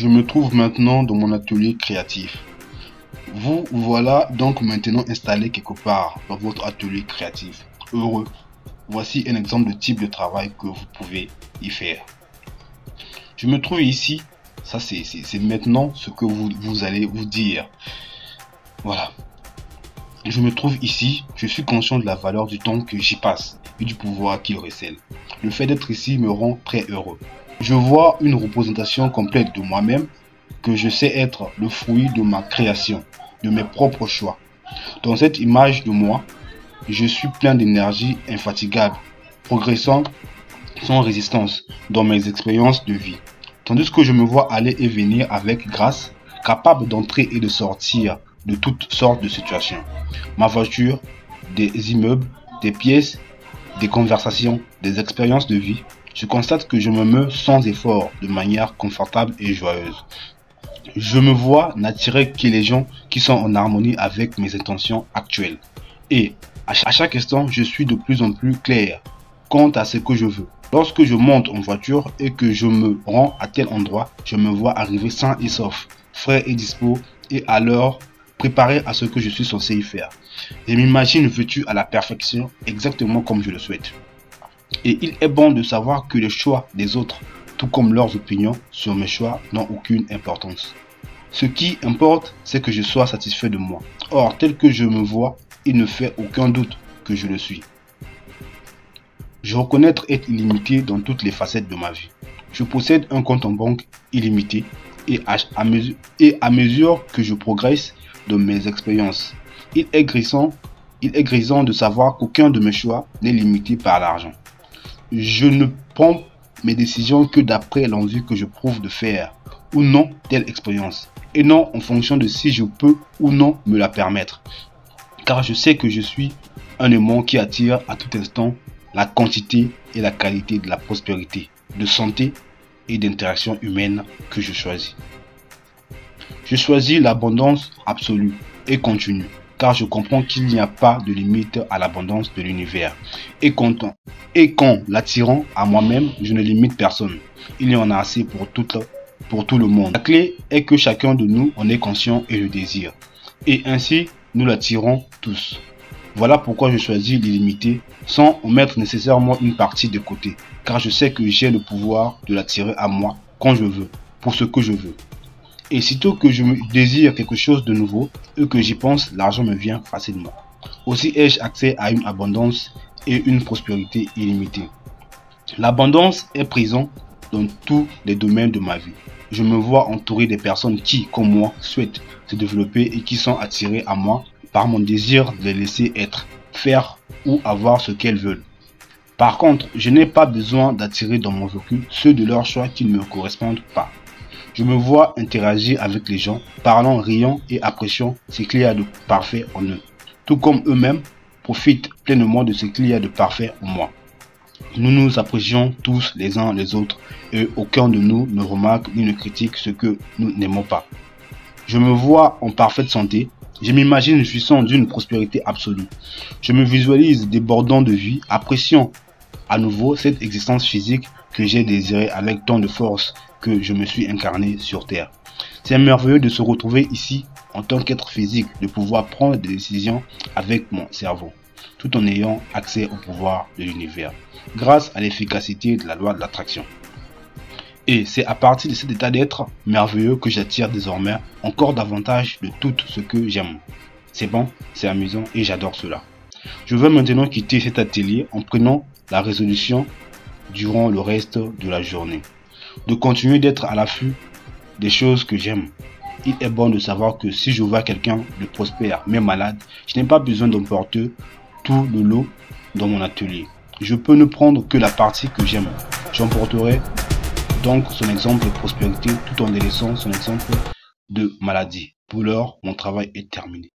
Je me trouve maintenant dans mon atelier créatif. Vous voilà donc maintenant installé quelque part dans votre atelier créatif. Heureux. Voici un exemple de type de travail que vous pouvez y faire. Je me trouve ici. Ça c'est maintenant ce que vous allez vous dire. Voilà. Je me trouve ici. Je suis conscient de la valeur du temps que j'y passe et du pouvoir qu'il recèle. Le fait d'être ici me rend très heureux. Je vois une représentation complète de moi-même que je sais être le fruit de ma création, de mes propres choix. Dans cette image de moi, je suis plein d'énergie infatigable, progressant sans résistance dans mes expériences de vie. Tandis que je me vois aller et venir avec grâce, capable d'entrer et de sortir de toutes sortes de situations. Ma voiture, des immeubles, des pièces, des conversations, des expériences de vie. Je constate que je me meus sans effort, de manière confortable et joyeuse. Je me vois n'attirer que les gens qui sont en harmonie avec mes intentions actuelles. Et à chaque instant, je suis de plus en plus clair quant à ce que je veux. Lorsque je monte en voiture et que je me rends à tel endroit, je me vois arriver sain et sauf, frais et dispo, et alors préparé à ce que je suis censé y faire. Je m'imagine vêtu à la perfection, exactement comme je le souhaite. Et il est bon de savoir que les choix des autres, tout comme leurs opinions sur mes choix, n'ont aucune importance. Ce qui importe, c'est que je sois satisfait de moi. Or, tel que je me vois, il ne fait aucun doute que je le suis. Je reconnais être illimité dans toutes les facettes de ma vie. Je possède un compte en banque illimité et à mesure que je progresse dans mes expériences, il est grisant de savoir qu'aucun de mes choix n'est limité par l'argent. Je ne prends mes décisions que d'après l'envie que je prouve de faire ou non telle expérience, et non en fonction de si je peux ou non me la permettre. Car je sais que je suis un aimant qui attire à tout instant la quantité et la qualité de la prospérité, de santé et d'interaction humaine que je choisis. Je choisis l'abondance absolue et continue, car je comprends qu'il n'y a pas de limite à l'abondance de l'univers. Et qu'en l'attirant à moi-même, je ne limite personne. Il y en a assez pour tout le monde. La clé est que chacun de nous en est conscient et le désire. Et ainsi, nous l'attirons tous. Voilà pourquoi je choisis l'illimité sans en mettre nécessairement une partie de côté, car je sais que j'ai le pouvoir de l'attirer à moi quand je veux, pour ce que je veux. Et sitôt que je désire quelque chose de nouveau et que j'y pense, l'argent me vient facilement. Aussi ai-je accès à une abondance et une prospérité illimitée. L'abondance est présente dans tous les domaines de ma vie. Je me vois entouré des personnes qui, comme moi, souhaitent se développer et qui sont attirées à moi par mon désir de les laisser être, faire ou avoir ce qu'elles veulent. Par contre, je n'ai pas besoin d'attirer dans mon vécu ceux de leur choix qui ne me correspondent pas. Je me vois interagir avec les gens, parlant, riant et appréciant ce qu'il y a de parfait en eux. Tout comme eux-mêmes profitent pleinement de ce qu'il y a de parfait en moi. Nous nous apprécions tous les uns les autres et aucun de nous ne remarque ni ne critique ce que nous n'aimons pas. Je me vois en parfaite santé. Je m'imagine jouissant d'une prospérité absolue. Je me visualise débordant de vie, appréciant à nouveau cette existence physique que j'ai désirée avec tant de force que je me suis incarné sur Terre. C'est merveilleux de se retrouver ici en tant qu'être physique, de pouvoir prendre des décisions avec mon cerveau, tout en ayant accès au pouvoir de l'univers, grâce à l'efficacité de la loi de l'attraction. Et c'est à partir de cet état d'être merveilleux que j'attire désormais encore davantage de tout ce que j'aime. C'est bon, c'est amusant et j'adore cela. Je veux maintenant quitter cet atelier en prenant la résolution durant le reste de la journée de continuer d'être à l'affût des choses que j'aime. Il est bon de savoir que si je vois quelqu'un de prospère mais malade, je n'ai pas besoin d'emporter tout le lot dans mon atelier. Je peux ne prendre que la partie que j'aime. J'emporterai donc son exemple de prospérité tout en délaissant son exemple de maladie. Pour l'heure, mon travail est terminé.